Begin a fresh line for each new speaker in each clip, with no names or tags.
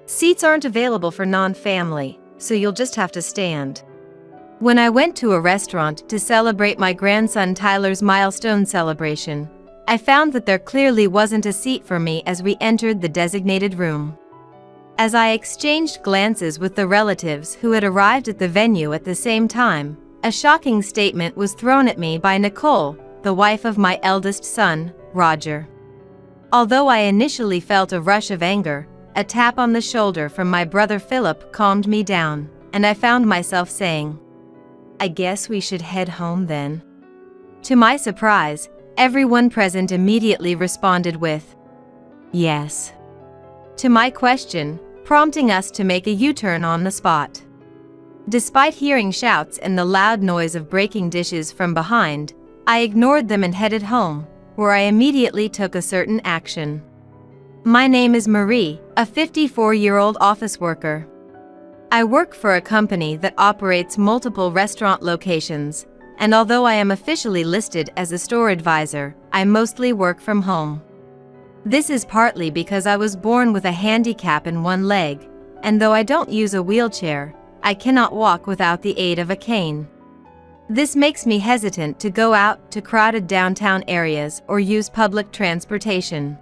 Seats aren't available for non-family, so you'll just have to stand. When I went to a restaurant to celebrate my grandson Tyler's milestone celebration, I found that there clearly wasn't a seat for me as we entered the designated room. As I exchanged glances with the relatives who had arrived at the venue at the same time, a shocking statement was thrown at me by Nicole, the wife of my eldest son, Roger. Although I initially felt a rush of anger, a tap on the shoulder from my brother Philip calmed me down, and I found myself saying, "I guess we should head home then." To my surprise, everyone present immediately responded with, "Yes," to my question, prompting us to make a U-turn on the spot. Despite hearing shouts and the loud noise of breaking dishes from behind, I ignored them and headed home, where I immediately took a certain action. My name is Marie, a 54-year-old office worker. I work for a company that operates multiple restaurant locations, and although I am officially listed as a store advisor, I mostly work from home. This is partly because I was born with a handicap in one leg, and though I don't use a wheelchair, I cannot walk without the aid of a cane. This makes me hesitant to go out to crowded downtown areas or use public transportation.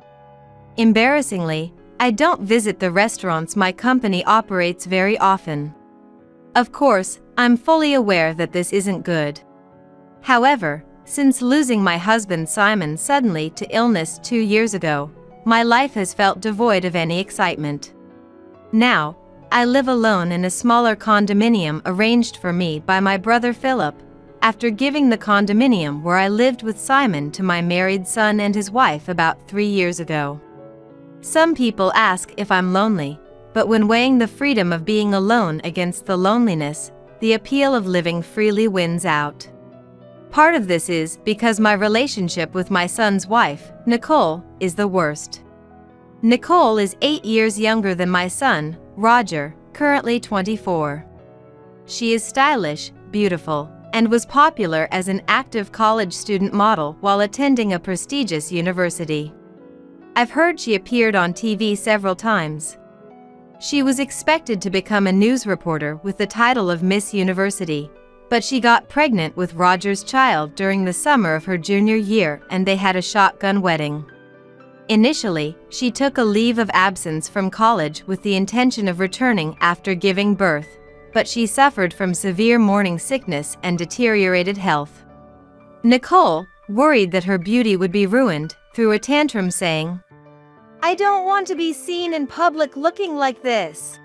Embarrassingly, I don't visit the restaurants my company operates very often. Of course, I'm fully aware that this isn't good. However, since losing my husband Simon suddenly to illness 2 years ago, my life has felt devoid of any excitement. Now, I live alone in a smaller condominium arranged for me by my brother Philip, after giving the condominium where I lived with Simon to my married son and his wife about 3 years ago. Some people ask if I'm lonely, but when weighing the freedom of being alone against the loneliness, the appeal of living freely wins out. Part of this is because my relationship with my son's wife, Nicole, is the worst. Nicole is 8 years younger than my son, Roger, currently 24. She is stylish, beautiful, and was popular as an active college student model while attending a prestigious university. I've heard she appeared on TV several times. She was expected to become a news reporter with the title of Miss University, but she got pregnant with Roger's child during the summer of her junior year and they had a shotgun wedding. Initially, she took a leave of absence from college with the intention of returning after giving birth, but she suffered from severe morning sickness and deteriorated health. Nicole, worried that her beauty would be ruined, threw a tantrum saying, "I don't want to be seen in public looking like this,"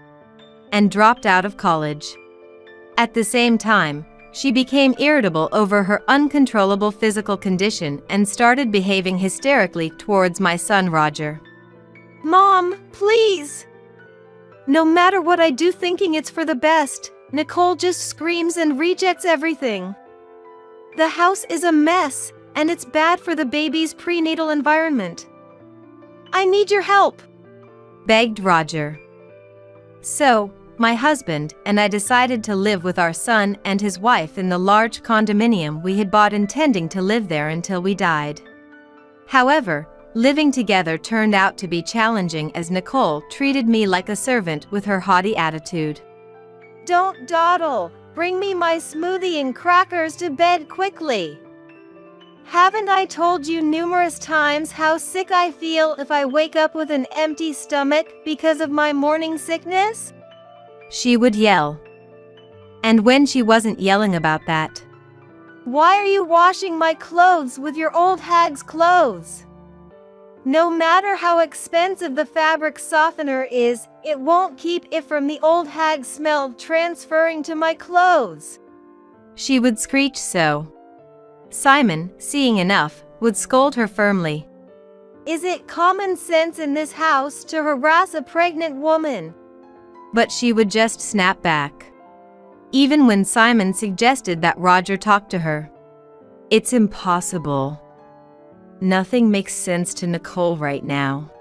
and dropped out of college. At the same time, she became irritable over her uncontrollable physical condition and started behaving hysterically towards my son Roger. "Mom, please!" No matter what I do thinking it's for the best, Nicole just screams and rejects everything. The house is a mess, and it's bad for the baby's prenatal environment. "I need your help," begged Roger. So, my husband and I decided to live with our son and his wife in the large condominium we had bought, intending to live there until we died. However, living together turned out to be challenging as Nicole treated me like a servant with her haughty attitude. "Don't dawdle, bring me my smoothie and crackers to bed quickly. Haven't I told you numerous times how sick I feel if I wake up with an empty stomach because of my morning sickness?" she would yell. And when she wasn't yelling about that, "Why are you washing my clothes with your old hag's clothes? No matter how expensive the fabric softener is, it won't keep it from the old hag smell transferring to my clothes," she would screech so. Simon, seeing enough, would scold her firmly. "Is it common sense in this house to harass a pregnant woman?" But she would just snap back. Even when Simon suggested that Roger talk to her. "It's impossible. Nothing makes sense to Nicole right now.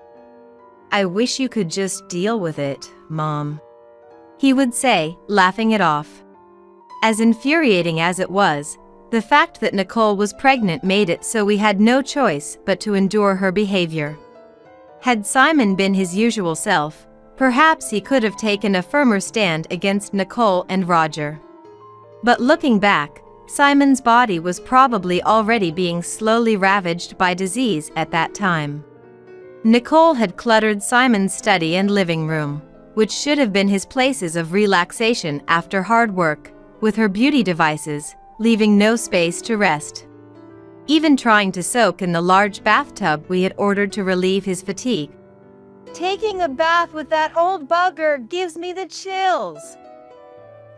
I wish you could just deal with it, Mom," he would say, laughing it off. As infuriating as it was, the fact that Nicole was pregnant made it so we had no choice but to endure her behavior. Had Simon been his usual self, Perhaps he could have taken a firmer stand against Nicole and Roger. But looking back, Simon's body was probably already being slowly ravaged by disease at that time. Nicole had cluttered Simon's study and living room, which should have been his places of relaxation after hard work, with her beauty devices, leaving no space to rest. Even trying to soak in the large bathtub we had ordered to relieve his fatigue.
Taking a bath with that old bugger gives me the chills.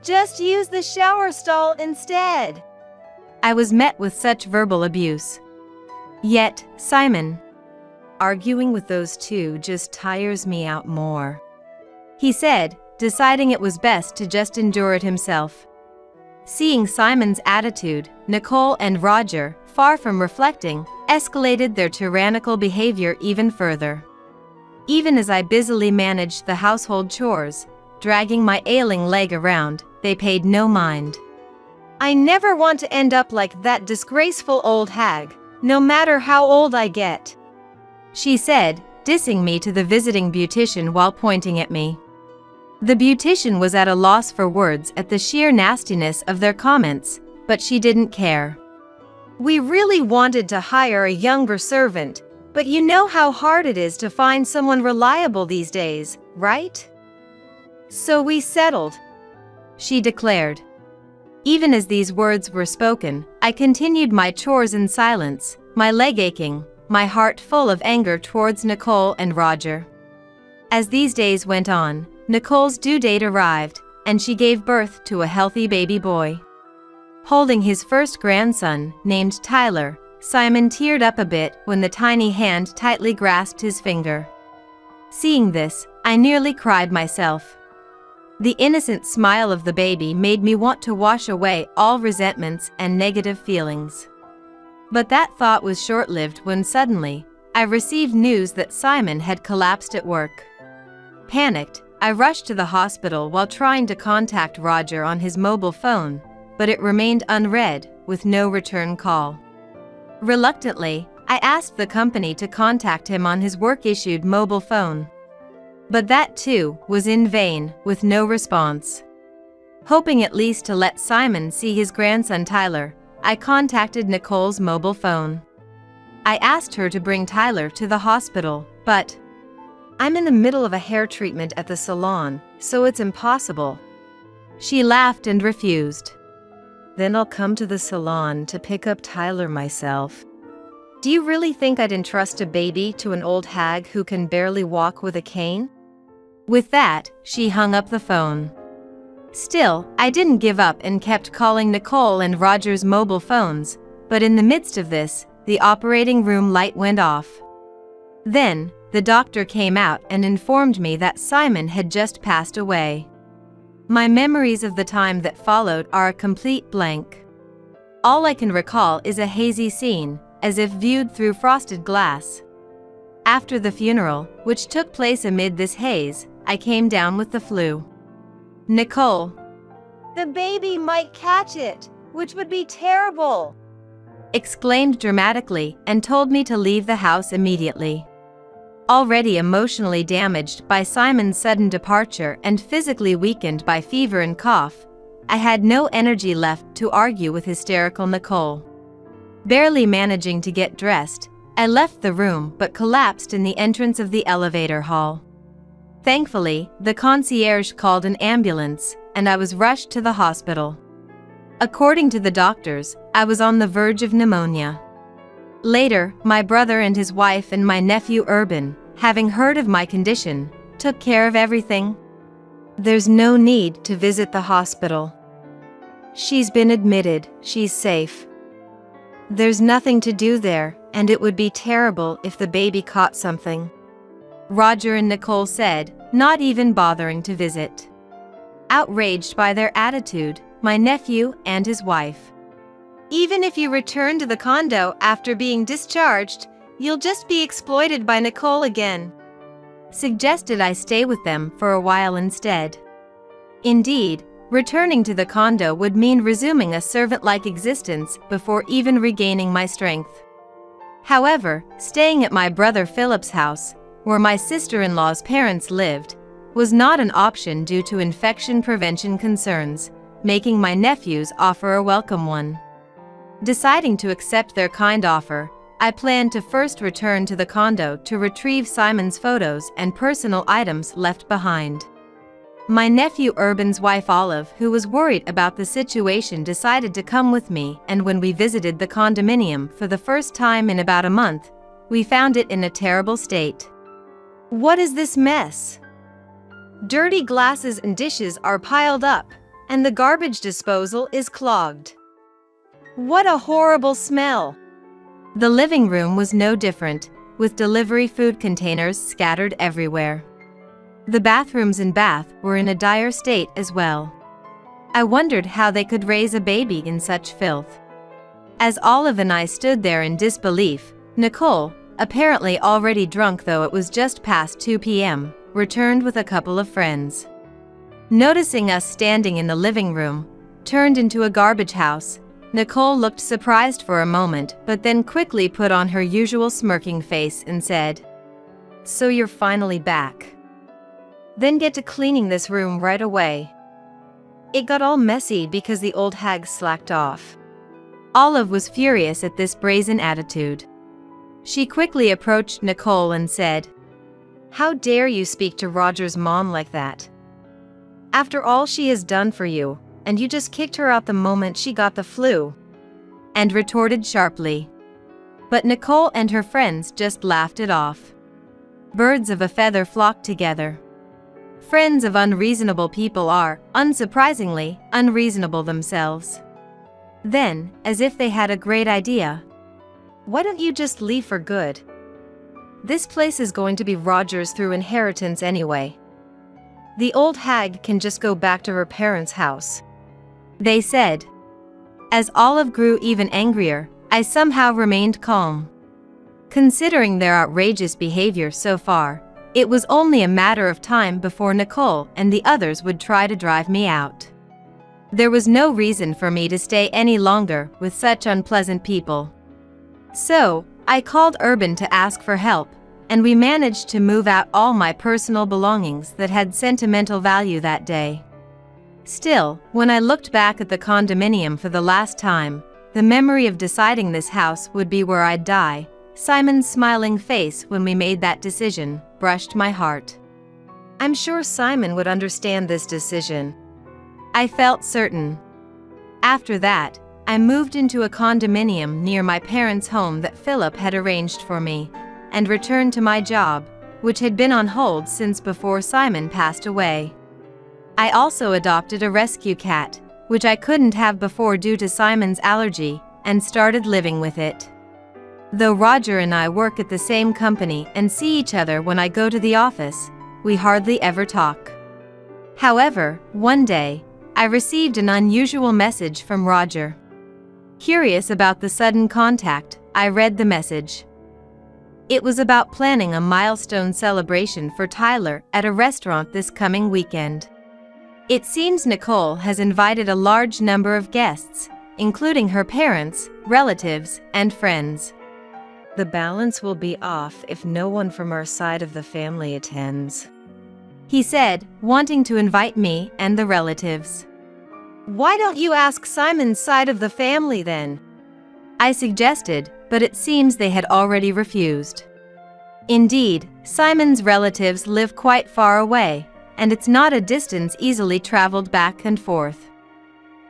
Just use the shower stall instead.
I was met with such verbal abuse. Yet, Simon, arguing with those two just tires me out more, he said, deciding it was best to just endure it himself. Seeing Simon's attitude, Nicole and Roger, far from reflecting, escalated their tyrannical behavior even further. Even as I busily managed the household chores, dragging my ailing leg around, they paid no mind.
I never want to end up like that disgraceful old hag, no matter how old I get,
she said, dissing me to the visiting beautician while pointing at me. The beautician was at a loss for words at the sheer nastiness of their comments, but she didn't care.
We really wanted to hire a younger servant, but you know how hard it is to find someone reliable these days, right? So we settled,
she declared. Even as these words were spoken, I continued my chores in silence, my leg aching, my heart full of anger towards Nicole and Roger. As these days went on, Nicole's due date arrived, and she gave birth to a healthy baby boy. Holding his first grandson, named Tyler, Simon teared up a bit when the tiny hand tightly grasped his finger. Seeing this, I nearly cried myself. The innocent smile of the baby made me want to wash away all resentments and negative feelings. But that thought was short-lived when suddenly, I received news that Simon had collapsed at work. Panicked, I rushed to the hospital while trying to contact Roger on his mobile phone, but it remained unread, with no return call. Reluctantly, I asked the company to contact him on his work-issued mobile phone. But that too was in vain, with no response. Hoping at least to let Simon see his grandson Tyler, I contacted Nicole's mobile phone. I asked her to bring Tyler to the hospital, but
I'm in the middle of a hair treatment at the salon, so it's impossible.
She laughed and refused.
Then I'll come to the salon to pick up Tyler myself. Do you really think I'd entrust a baby to an old hag who can barely walk with a cane?
With that, she hung up the phone. Still, I didn't give up and kept calling Nicole and Roger's mobile phones, but in the midst of this, the operating room light went off. Then, the doctor came out and informed me that Simon had just passed away. My memories of the time that followed are a complete blank. All I can recall is a hazy scene, as if viewed through frosted glass. After the funeral, which took place amid this haze, I came down with the flu. Nicole,
the baby might catch it, which would be terrible,
exclaimed dramatically and told me to leave the house immediately. Already emotionally damaged by Simon's sudden departure and physically weakened by fever and cough, I had no energy left to argue with hysterical Nicole. Barely managing to get dressed, I left the room but collapsed in the entrance of the elevator hall. Thankfully, the concierge called an ambulance, and I was rushed to the hospital. According to the doctors, I was on the verge of pneumonia. Later, my brother and his wife and my nephew Urban, having heard of my condition, took care of everything.
There's no need to visit the hospital. She's been admitted, she's safe. There's nothing to do there, and it would be terrible if the baby caught something,
Roger and Nicole said, not even bothering to visit. Outraged by their attitude, my nephew and his wife.
Even if you return to the condo after being discharged, you'll just be exploited by Nicole again,
suggested I stay with them for a while instead. Indeed, returning to the condo would mean resuming a servant-like existence before even regaining my strength. However, staying at my brother Philip's house, where my sister-in-law's parents lived, was not an option due to infection prevention concerns, making my nephew's offer a welcome one. Deciding to accept their kind offer, I planned to first return to the condo to retrieve Simon's photos and personal items left behind. My nephew Urban's wife Olive, who was worried about the situation, decided to come with me, and when we visited the condominium for the first time in about a month, we found it in a terrible state.
What is this mess? Dirty glasses and dishes are piled up, and the garbage disposal is clogged. What a horrible smell!
The living room was no different, with delivery food containers scattered everywhere. The bathrooms and bath were in a dire state as well. I wondered how they could raise a baby in such filth. As Olive and I stood there in disbelief, Nicole, apparently already drunk though it was just past 2 p.m., returned with a couple of friends. Noticing us standing in the living room, turned into a garbage house, Nicole looked surprised for a moment but then quickly put on her usual smirking face and said, "So you're finally back. Then get to cleaning this room right away." It got all messy because the old hag slacked off. Olive was furious at this brazen attitude. She quickly approached Nicole and said, "How dare you speak to Roger's mom like that? After all she has done for you, and you just kicked her out the moment she got the flu," and retorted sharply. But Nicole and her friends just laughed it off. Birds of a feather flock together. Friends of unreasonable people are, unsurprisingly, unreasonable themselves. Then, as if they had a great idea, "Why don't you just leave for good? This place is going to be Roger's through inheritance anyway. The old hag can just go back to her parents' house," they said. As Olive grew even angrier, I somehow remained calm. Considering their outrageous behavior so far, it was only a matter of time before Nicole and the others would try to drive me out. There was no reason for me to stay any longer with such unpleasant people. So, I called Urban to ask for help, and we managed to move out all my personal belongings that had sentimental value that day. Still, when I looked back at the condominium for the last time, the memory of deciding this house would be where I'd die, Simon's smiling face when we made that decision, brushed my heart. I'm sure Simon would understand this decision. I felt certain. After that, I moved into a condominium near my parents' home that Philip had arranged for me, and returned to my job, which had been on hold since before Simon passed away. I also adopted a rescue cat, which I couldn't have before due to Simon's allergy, and started living with it. Though Roger and I work at the same company and see each other when I go to the office, we hardly ever talk. However, one day, I received an unusual message from Roger. Curious about the sudden contact, I read the message. It was about planning a milestone celebration for Tyler at a restaurant this coming weekend. It seems Nicole has invited a large number of guests, including her parents, relatives, and friends. The balance will be off if no one from our side of the family attends, he said, wanting to invite me and the relatives. Why don't you ask Simon's side of the family then? I suggested, but it seems they had already refused. Indeed, Simon's relatives live quite far away, and it's not a distance easily traveled back and forth.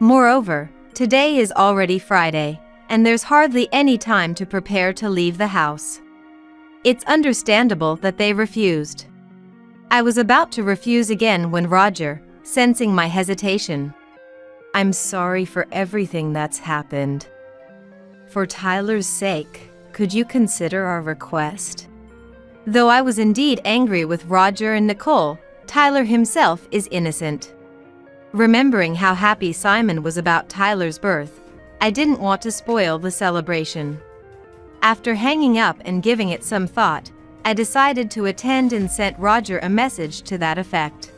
Moreover, today is already Friday, and there's hardly any time to prepare to leave the house. It's understandable that they refused. I was about to refuse again when Roger, sensing my hesitation, I'm sorry for everything that's happened. For Tyler's sake, could you consider our request? Though I was indeed angry with Roger and Nicole, Tyler himself is innocent. Remembering how happy Simon was about Tyler's birth, I didn't want to spoil the celebration. After hanging up and giving it some thought, I decided to attend and sent Roger a message to that effect.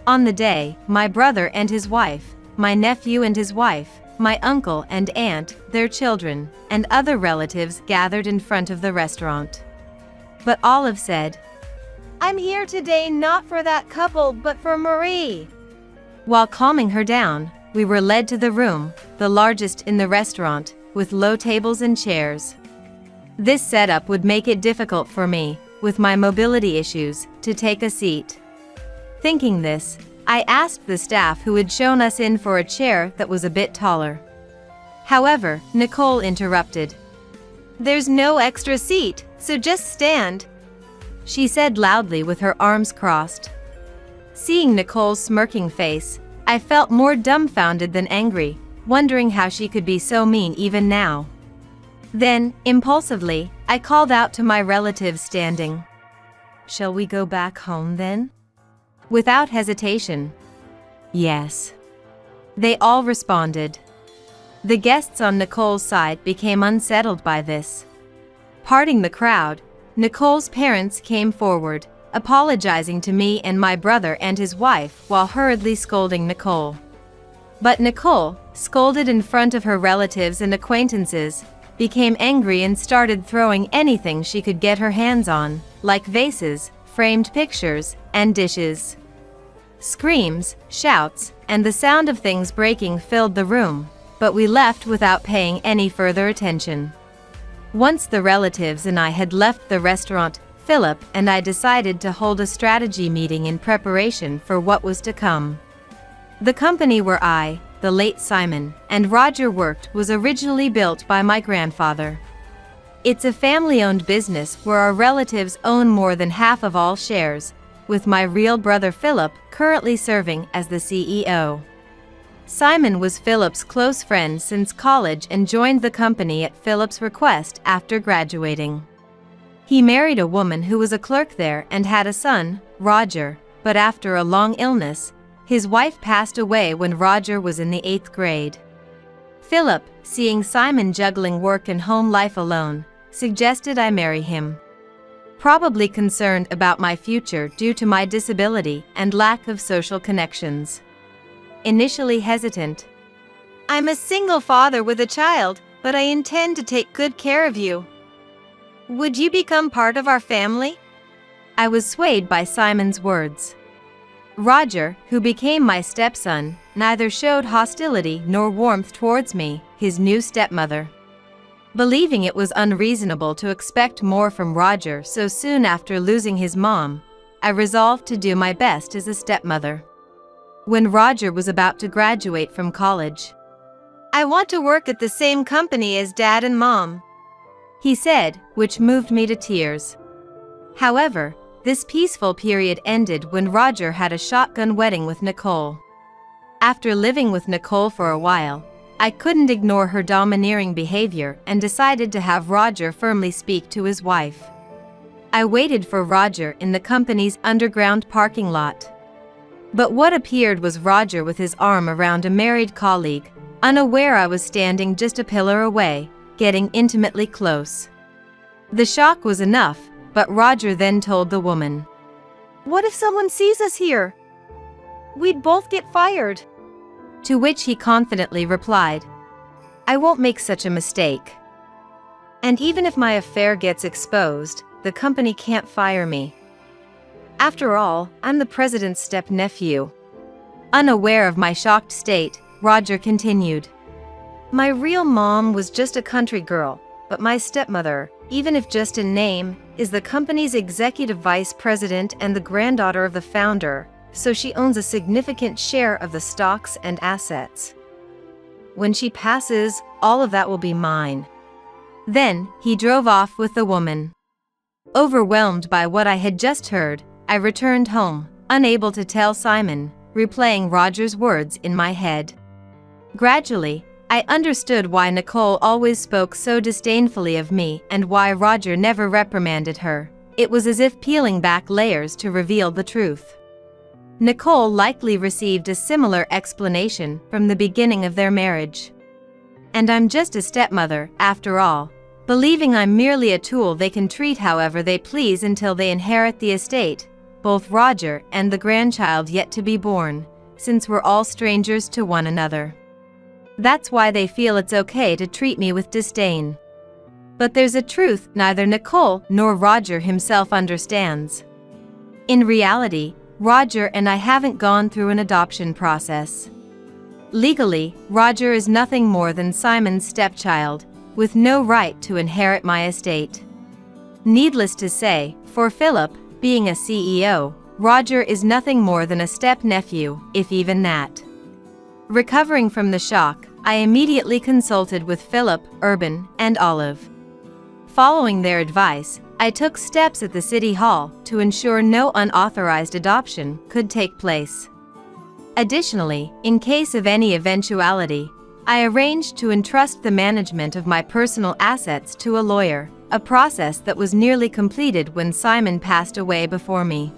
On the day, my brother and his wife, my nephew and his wife, my uncle and aunt, their children, and other relatives gathered in front of the restaurant. But Olive said, I
I'm here today not for that couple but for Marie.
While calming her down, we were led to the room, the largest in the restaurant, with low tables and chairs. This setup would make it difficult for me, with my mobility issues, to take a seat. Thinking this, I asked the staff who had shown us in for a chair that was a bit taller. However, Nicole interrupted.
There's no extra seat, so just stand,
she said loudly with her arms crossed. Seeing Nicole's smirking face, I felt more dumbfounded than angry, wondering how she could be so mean even now. Then, impulsively, I called out to my relatives standing. Shall we go back home then? Without hesitation. Yes. They all responded. The guests on Nicole's side became unsettled by this. Parting the crowd, Nicole's parents came forward, apologizing to me and my brother and his wife while hurriedly scolding Nicole. But Nicole, scolded in front of her relatives and acquaintances, became angry and started throwing anything she could get her hands on, like vases, framed pictures, and dishes. Screams, shouts, and the sound of things breaking filled the room, but we left without paying any further attention. Once the relatives and I had left the restaurant, Philip and I decided to hold a strategy meeting in preparation for what was to come. The company where I, the late Simon, and Roger worked was originally built by my grandfather. It's a family-owned business where our relatives own more than half of all shares, with my real brother Philip currently serving as the CEO. Simon was Philip's close friend since college and joined the company at Philip's request after graduating. He married a woman who was a clerk there and had a son, Roger, but after a long illness, his wife passed away when Roger was in the 8th grade. Philip, seeing Simon juggling work and home life alone, suggested I marry him. Probably concerned about my future due to my disability and lack of social connections. Initially hesitant.
I'm a single father with a child, but I intend to take good care of you. Would you become part of our family?
I was swayed by Simon's words. Roger, who became my stepson, neither showed hostility nor warmth towards me, his new stepmother. Believing it was unreasonable to expect more from Roger so soon after losing his mom, I resolved to do my best as a stepmother. When Roger was about to graduate from college,
I want to work at the same company as Dad and Mom,
he said, which moved me to tears. However, this peaceful period ended when Roger had a shotgun wedding with Nicole. After living with Nicole for a while, I couldn't ignore her domineering behavior and decided to have Roger firmly speak to his wife. I waited for Roger in the company's underground parking lot. But what appeared was Roger with his arm around a married colleague, unaware I was standing just a pillar away, getting intimately close. The shock was enough, but Roger then told the woman,
"What if someone sees us here? We'd both get fired."
To which he confidently replied, "I won't make such a mistake. And even if my affair gets exposed, the company can't fire me. After all, I'm the president's step-nephew." Unaware of my shocked state, Roger continued, "My real mom was just a country girl, but my stepmother, even if just in name, is the company's executive vice president and the granddaughter of the founder, so she owns a significant share of the stocks and assets. When she passes, all of that will be mine." Then, he drove off with the woman. Overwhelmed by what I had just heard, I returned home, unable to tell Simon, replaying Roger's words in my head. Gradually, I understood why Nicole always spoke so disdainfully of me and why Roger never reprimanded her. It was as if peeling back layers to reveal the truth. Nicole likely received a similar explanation from the beginning of their marriage. And I'm just a stepmother, after all, believing I'm merely a tool they can treat however they please until they inherit the estate, both Roger and the grandchild yet to be born, since we're all strangers to one another. That's why they feel it's okay to treat me with disdain. But there's a truth neither Nicole nor Roger himself understands. In reality, Roger and I haven't gone through an adoption process. Legally, Roger is nothing more than Simon's stepchild, with no right to inherit my estate. Needless to say, for Philip, being a CEO, Roger is nothing more than a step-nephew, if even that. Recovering from the shock, I immediately consulted with Philip, Urban, and Olive. Following their advice, I took steps at the City Hall to ensure no unauthorized adoption could take place. Additionally, in case of any eventuality, I arranged to entrust the management of my personal assets to a lawyer, a process that was nearly completed when Simon passed away before me.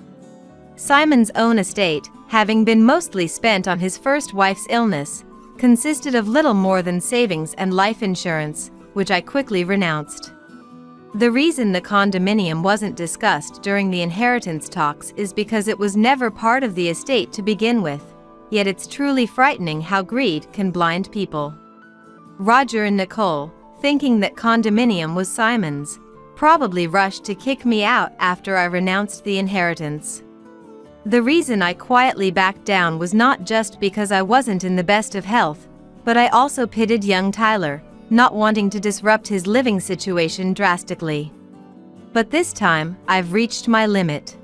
Simon's own estate, having been mostly spent on his first wife's illness, consisted of little more than savings and life insurance, which I quickly renounced. The reason the condominium wasn't discussed during the inheritance talks is because it was never part of the estate to begin with. Yet it's truly frightening how greed can blind people. Roger and Nicole, thinking that condominium was Simon's, probably rushed to kick me out after I renounced the inheritance. The reason I quietly backed down was not just because I wasn't in the best of health, but I also pitied young Tyler, not wanting to disrupt his living situation drastically. But this time, I've reached my limit.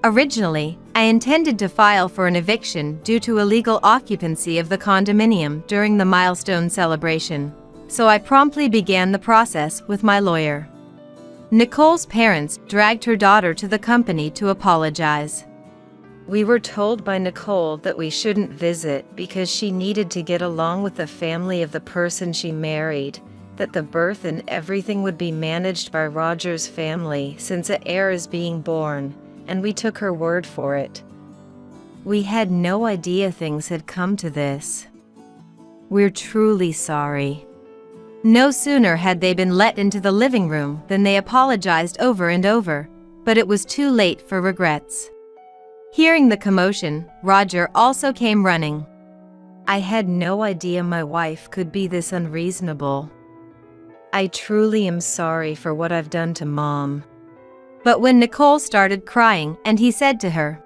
Originally, I intended to file for an eviction due to illegal occupancy of the condominium during the milestone celebration, so I promptly began the process with my lawyer. Nicole's parents dragged her daughter to the company to apologize.
We were told by Nicole that we shouldn't visit because she needed to get along with the family of the person she married, that the birth and everything would be managed by Roger's family since an heir is being born, and we took her word for it. We had no idea things had come to this. We're truly sorry. No sooner had they been let into the living room than they apologized over and over, but it was too late for regrets. Hearing the commotion, Roger also came running. I had no idea my wife could be this unreasonable. I truly am sorry for what I've done to Mom.
But when Nicole started crying and he said to her,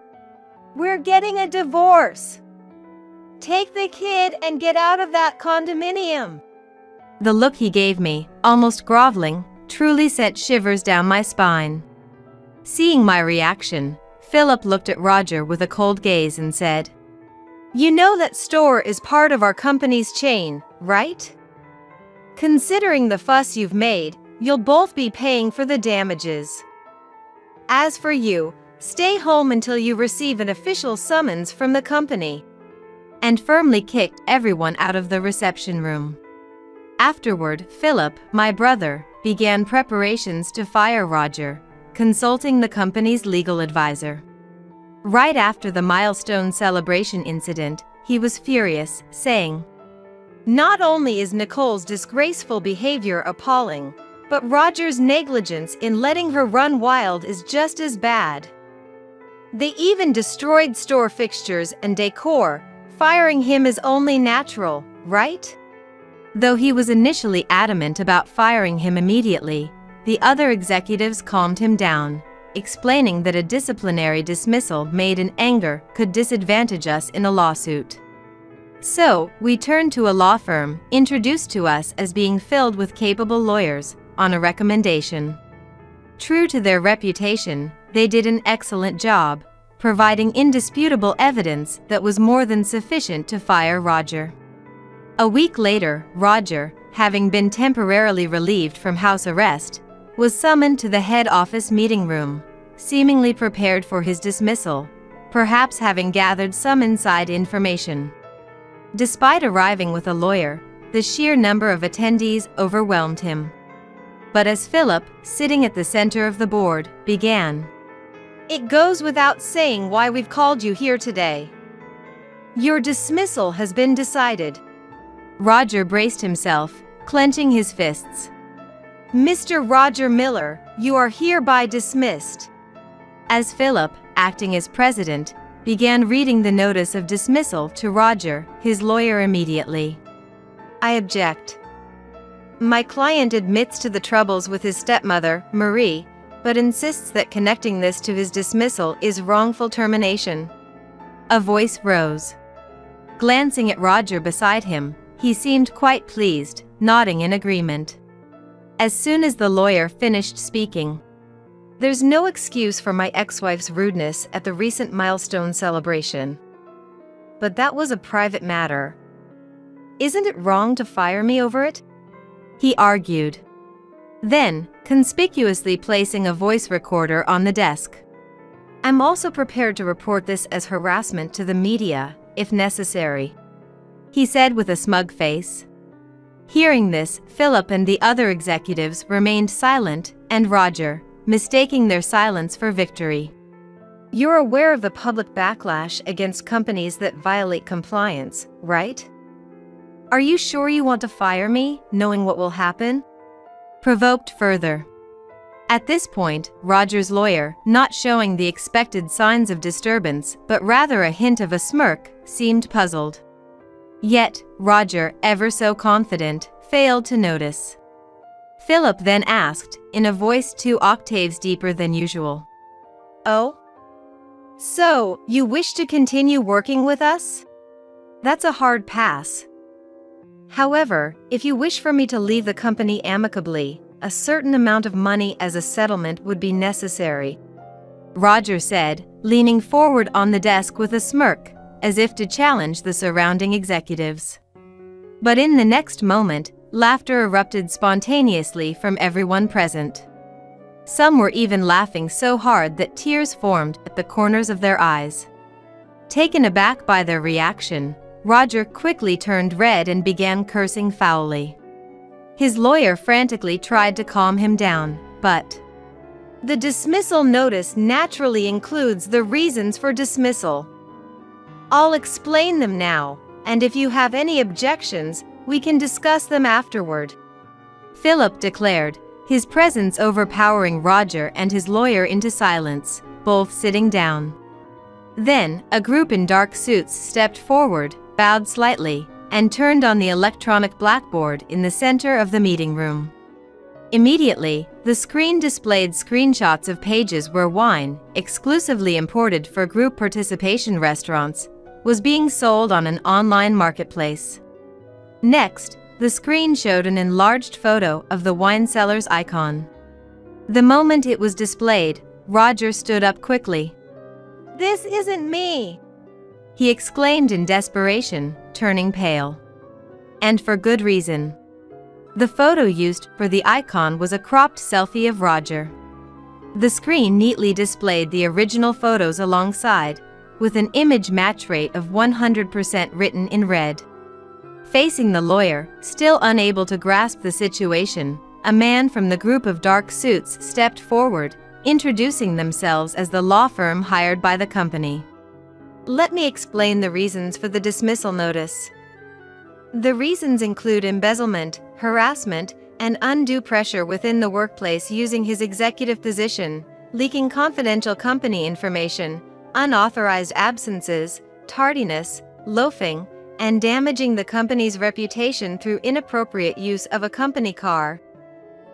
"We're getting a divorce. Take the kid and get out of that condominium." The look he gave me, almost groveling, truly sent shivers down my spine. Seeing my reaction, Philip looked at Roger with a cold gaze and said, "You know that store is part of our company's chain, right? Considering the fuss you've made, you'll both be paying for the damages. As for you, stay home until you receive an official summons from the company," and firmly kicked everyone out of the reception room. Afterward, Philip, my brother, began preparations to fire Roger, consulting the company's legal advisor. Right after the milestone celebration incident, he was furious, saying, "Not only is Nicole's disgraceful behavior appalling, but Roger's negligence in letting her run wild is just as bad. They even destroyed store fixtures and decor. Firing him is only natural, right?" Though he was initially adamant about firing him immediately, the other executives calmed him down, explaining that a disciplinary dismissal made in anger could disadvantage us in a lawsuit. So, we turned to a law firm, introduced to us as being filled with capable lawyers, on a recommendation. True to their reputation, they did an excellent job, providing indisputable evidence that was more than sufficient to fire Roger. A week later, Roger, having been temporarily relieved from house arrest, was summoned to the head office meeting room, seemingly prepared for his dismissal, perhaps having gathered some inside information. Despite arriving with a lawyer, the sheer number of attendees overwhelmed him. But as Philip, sitting at the center of the board, began, "It goes without saying why we've called you here today. Your dismissal has been decided." Roger braced himself, clenching his fists. "Mr. Roger Miller, you are hereby dismissed." As Philip, acting as president, began reading the notice of dismissal to Roger, his lawyer immediately. "I object. My client admits to the troubles with his stepmother, Marie,
but insists that connecting this to his dismissal is wrongful termination.
A voice rose. Glancing at Roger beside him, he seemed quite pleased, nodding in agreement. As soon as the lawyer finished speaking,
"There's no excuse for my ex-wife's rudeness at the recent milestone celebration. But that was a private matter. Isn't it wrong to fire me over it?"
he argued. Then, conspicuously placing a voice recorder on the desk.
"I'm also prepared to report this as harassment to the media, if necessary,"
he said with a smug face. Hearing this, Philip and the other executives remained silent, and Roger, mistaking their silence for victory.
"You're aware of the public backlash against companies that violate compliance, right? Are you sure you want to fire me, knowing what will happen?"
Provoked further. At this point, Roger's lawyer, not showing the expected signs of disturbance, but rather a hint of a smirk, seemed puzzled. Yet, Roger, ever so confident, failed to notice. Philip then asked, in a voice 2 octaves deeper than usual.
"Oh? So, you wish to continue working with us? That's a hard pass. However, if you wish for me to leave the company amicably, a certain amount of money as a settlement would be necessary,"
Roger said, leaning forward on the desk with a smirk, as if to challenge the surrounding executives. But in the next moment, laughter erupted spontaneously from everyone present. Some were even laughing so hard that tears formed at the corners of their eyes. Taken aback by their reaction, Roger quickly turned red and began cursing foully. His lawyer frantically tried to calm him down, but
"The dismissal notice naturally includes the reasons for dismissal. I'll explain them now, and if you have any objections, we can discuss them afterward,"
Philip declared, his presence overpowering Roger and his lawyer into silence, both sitting down. Then, a group in dark suits stepped forward, bowed slightly, and turned on the electronic blackboard in the center of the meeting room. Immediately, the screen displayed screenshots of pages where wine, exclusively imported for group participation restaurants, was being sold on an online marketplace. Next, the screen showed an enlarged photo of the wine seller's icon. The moment it was displayed, Roger stood up quickly.
"This isn't me!"
he exclaimed in desperation, turning pale. And for good reason. The photo used for the icon was a cropped selfie of Roger. The screen neatly displayed the original photos alongside, with an image match rate of 100% written in red. Facing the lawyer, still unable to grasp the situation, a man from the group of dark suits stepped forward, introducing themselves as the law firm hired by the company.
"Let me explain the reasons for the dismissal notice. The reasons include embezzlement, harassment, and undue pressure within the workplace using his executive position, leaking confidential company information, unauthorized absences, tardiness, loafing, and damaging the company's reputation through inappropriate use of a company car,"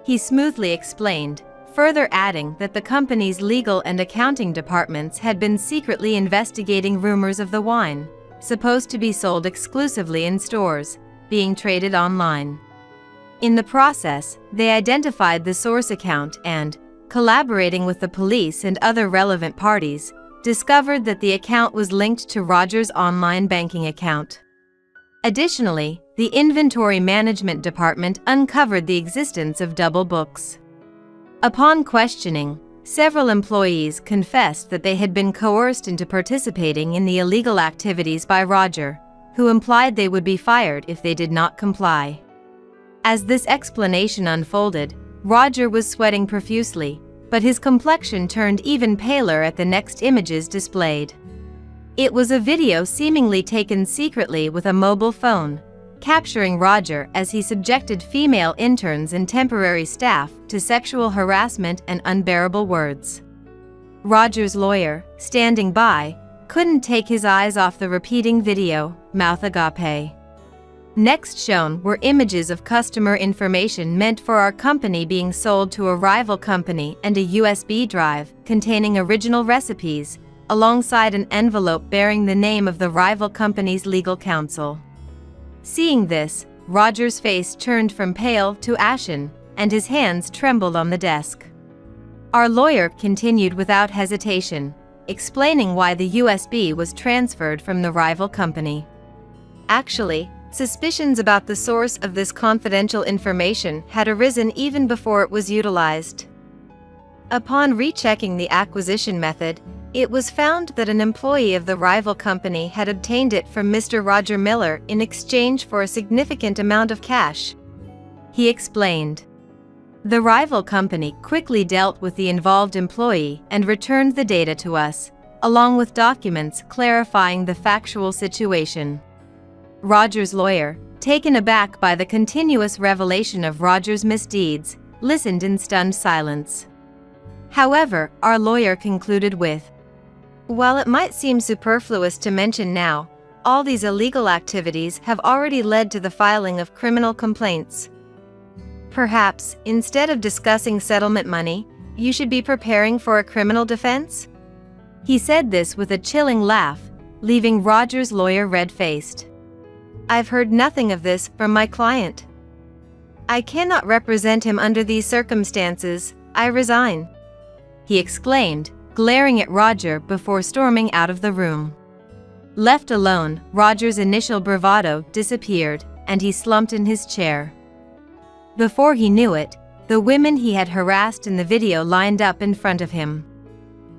he smoothly explained, further adding that the company's legal and accounting departments had been secretly investigating rumors of the wine, supposed to be sold exclusively in stores, being traded online. In the process, they identified the source account and, collaborating with the police and other relevant parties, discovered that the account was linked to Roger's online banking account. Additionally, the inventory management department uncovered the existence of double books. Upon questioning, several employees confessed that they had been coerced into participating in the illegal activities by Roger, who implied they would be fired if they did not comply. As this explanation unfolded, Roger was sweating profusely, but his complexion turned even paler at the next images displayed. It was a video seemingly taken secretly with a mobile phone, capturing Roger as he subjected female interns and temporary staff to sexual harassment and unbearable words. Roger's lawyer, standing by, couldn't take his eyes off the repeating video, mouth agape.
Next shown were images of customer information meant for our company being sold to a rival company and a USB drive containing original recipes, alongside an envelope bearing the name of the rival company's legal counsel. Seeing this, Roger's face turned from pale to ashen, and his hands trembled on the desk. Our lawyer continued without hesitation, explaining why the USB was transferred from the rival company. Actually, suspicions about the source of this confidential information had arisen even before it was utilized. Upon rechecking the acquisition method, it was found that an employee of the rival company had obtained it from Mr. Roger Miller in exchange for a significant amount of cash. He explained. The rival company quickly dealt with the involved employee and returned the data to us, along with documents clarifying the factual situation. Roger's lawyer, taken aback by the continuous revelation of Roger's misdeeds, listened in stunned silence. However, our lawyer concluded with, "While it might seem superfluous to mention now, all these illegal activities have already led to the filing of criminal complaints. Perhaps, instead of discussing settlement money, you should be preparing for a criminal defense?" He said this with a chilling laugh, leaving Roger's lawyer red-faced. "I've heard nothing of this from my client. I cannot represent him under these circumstances. I resign," he exclaimed, glaring at Roger before storming out of the room. Left alone, Roger's initial bravado disappeared, and he slumped in his chair. Before he knew it, the women he had harassed in the video lined up in front of him.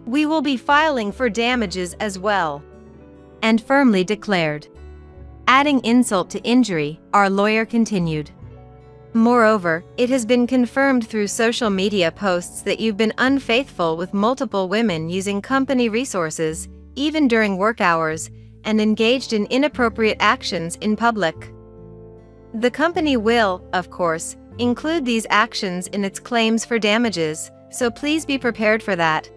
"We will be filing for damages as well," and firmly declared. Adding insult to injury, our lawyer continued. "Moreover, it has been confirmed through social media posts that you've been unfaithful with multiple women using company resources, even during work hours, and engaged in inappropriate actions in public. The company will, of course, include these actions in its claims for damages, so please be prepared for that,"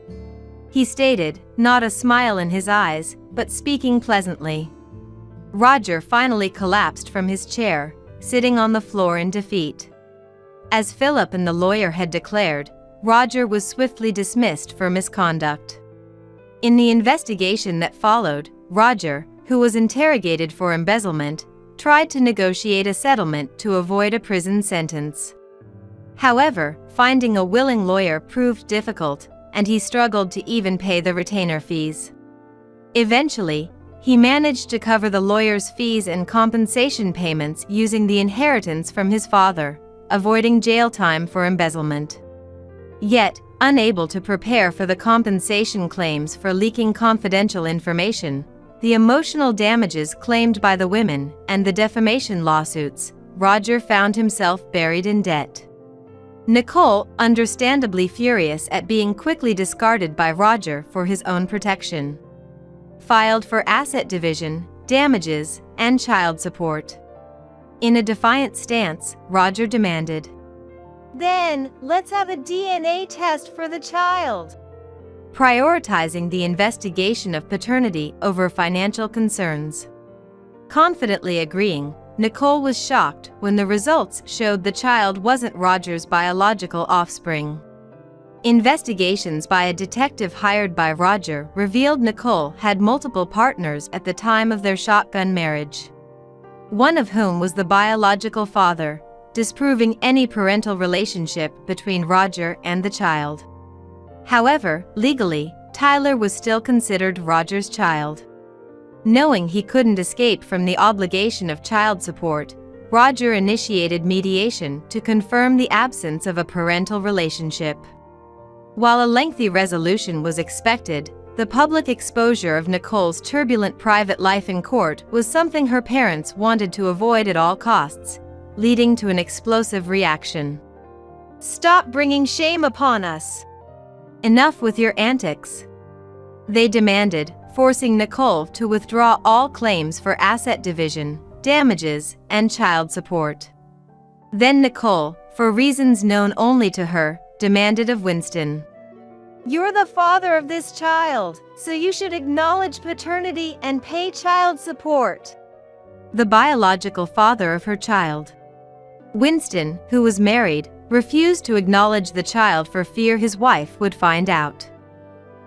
he stated, not a smile in his eyes, but speaking pleasantly. Roger finally collapsed from his chair, sitting on the floor in defeat. As Philip and the lawyer had declared, Roger was swiftly dismissed for misconduct. In the investigation that followed, Roger, who was interrogated for embezzlement, tried to negotiate a settlement to avoid a prison sentence. However, finding a willing lawyer proved difficult, and he struggled to even pay the retainer fees. Eventually, he managed to cover the lawyer's fees and compensation payments using the inheritance from his father, avoiding jail time for embezzlement. Yet, unable to prepare for the compensation claims for leaking confidential information, the emotional damages claimed by the women, and the defamation lawsuits, Roger found himself buried in debt. Nicole, understandably furious at being quickly discarded by Roger for his own protection, filed for asset division, damages, and child support. In a defiant stance, Roger demanded, "Then, let's have a DNA test for the child," prioritizing the investigation of paternity over financial concerns. Confidently agreeing, Nicole was shocked when the results showed the child wasn't Roger's biological offspring. Investigations by a detective hired by Roger revealed Nicole had multiple partners at the time of their shotgun marriage, one of whom was the biological father, disproving any parental relationship between Roger and the child. However, legally, Tyler was still considered Roger's child. Knowing he couldn't escape from the obligation of child support, Roger initiated mediation to confirm the absence of a parental relationship. While a lengthy resolution was expected, the public exposure of Nicole's turbulent private life in court was something her parents wanted to avoid at all costs, leading to an explosive reaction. "Stop bringing shame upon us! Enough with your antics," they demanded, forcing Nicole to withdraw all claims for asset division, damages, and child support. Then Nicole, for reasons known only to her, demanded of Winston, "You're the father of this child, so you should acknowledge paternity and pay child support." the biological father of her child. Winston, who was married, refused to acknowledge the child for fear his wife would find out.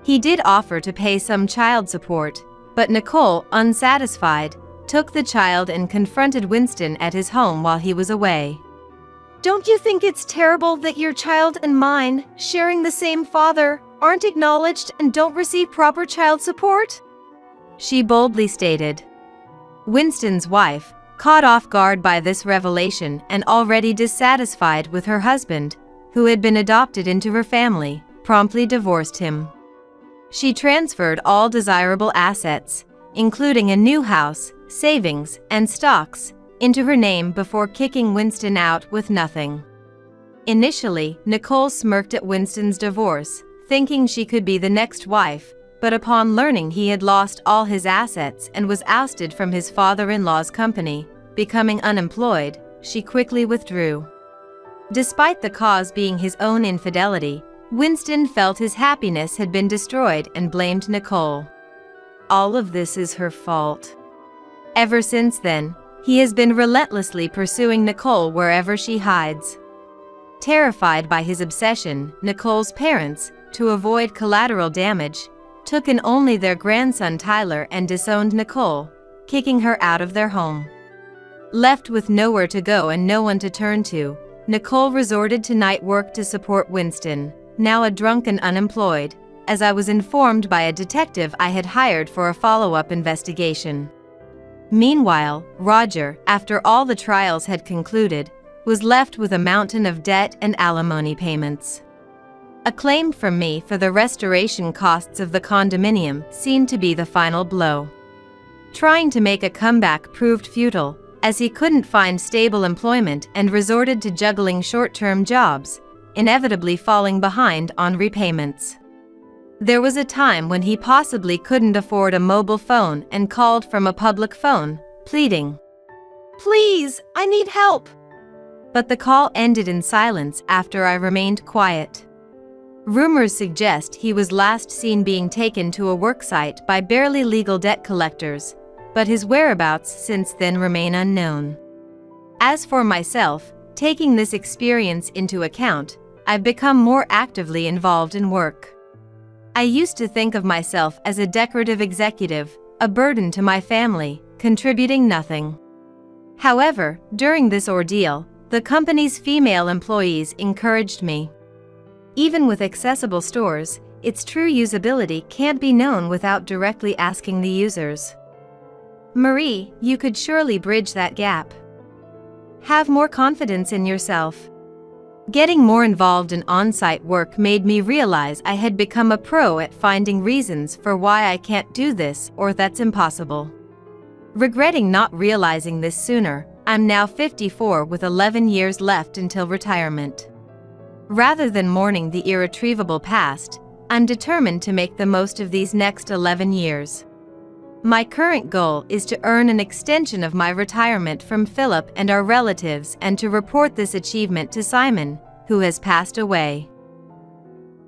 He did offer to pay some child support, but Nicole, unsatisfied, took the child and confronted Winston at his home while he was away.
Don't you think it's terrible that your child and mine, sharing the same father, aren't acknowledged and don't receive proper child support?
She boldly stated. Winston's wife, caught off guard by this revelation and already dissatisfied with her husband, who had been adopted into her family, promptly divorced him. She transferred all desirable assets, including a new house, savings, and stocks, into her name before kicking Winston out with nothing. Initially, Nicole smirked at Winston's divorce, thinking she could be the next wife, but upon learning he had lost all his assets and was ousted from his father-in-law's company, becoming unemployed, she quickly withdrew. Despite the cause being his own infidelity, Winston felt his happiness had been destroyed and blamed Nicole. All of this is her fault. Ever since then, he has been relentlessly pursuing Nicole wherever she hides. Terrified by his obsession, Nicole's parents, to avoid collateral damage, took in only their grandson Tyler and disowned Nicole, kicking her out of their home. Left with nowhere to go and no one to turn to, Nicole resorted to night work to support Winston, now a drunk and unemployed, as I was informed by a detective I had hired for a follow-up investigation. Meanwhile, Roger, after all the trials had concluded, was left with a mountain of debt and alimony payments. A claim from me for the restoration costs of the condominium seemed to be the final blow. Trying to make a comeback proved futile, as he couldn't find stable employment and resorted to juggling short-term jobs, inevitably falling behind on repayments. There was a time when he possibly couldn't afford a mobile phone and called from a public phone, pleading,
"Please, I need help."
But the call ended in silence after I remained quiet. Rumors suggest he was last seen being taken to a worksite by barely legal debt collectors, but his whereabouts since then remain unknown. As for myself, taking this experience into account, I've become more actively involved in work. I used to think of myself as a decorative executive, a burden to my family, contributing nothing. However, during this ordeal, the company's female employees encouraged me. Even with accessible stores, its true usability can't be known without directly asking the users. Marie, you could surely bridge that gap. Have more confidence in yourself. Getting more involved in on-site work made me realize I had become a pro at finding reasons for why I can't do this or that's impossible. Regretting not realizing this sooner, I'm now 54 with 11 years left until retirement. Rather than mourning the irretrievable past, I'm determined to make the most of these next 11 years. My current goal is to earn an extension of my retirement from Philip and our relatives and to report this achievement to Simon, who has passed away.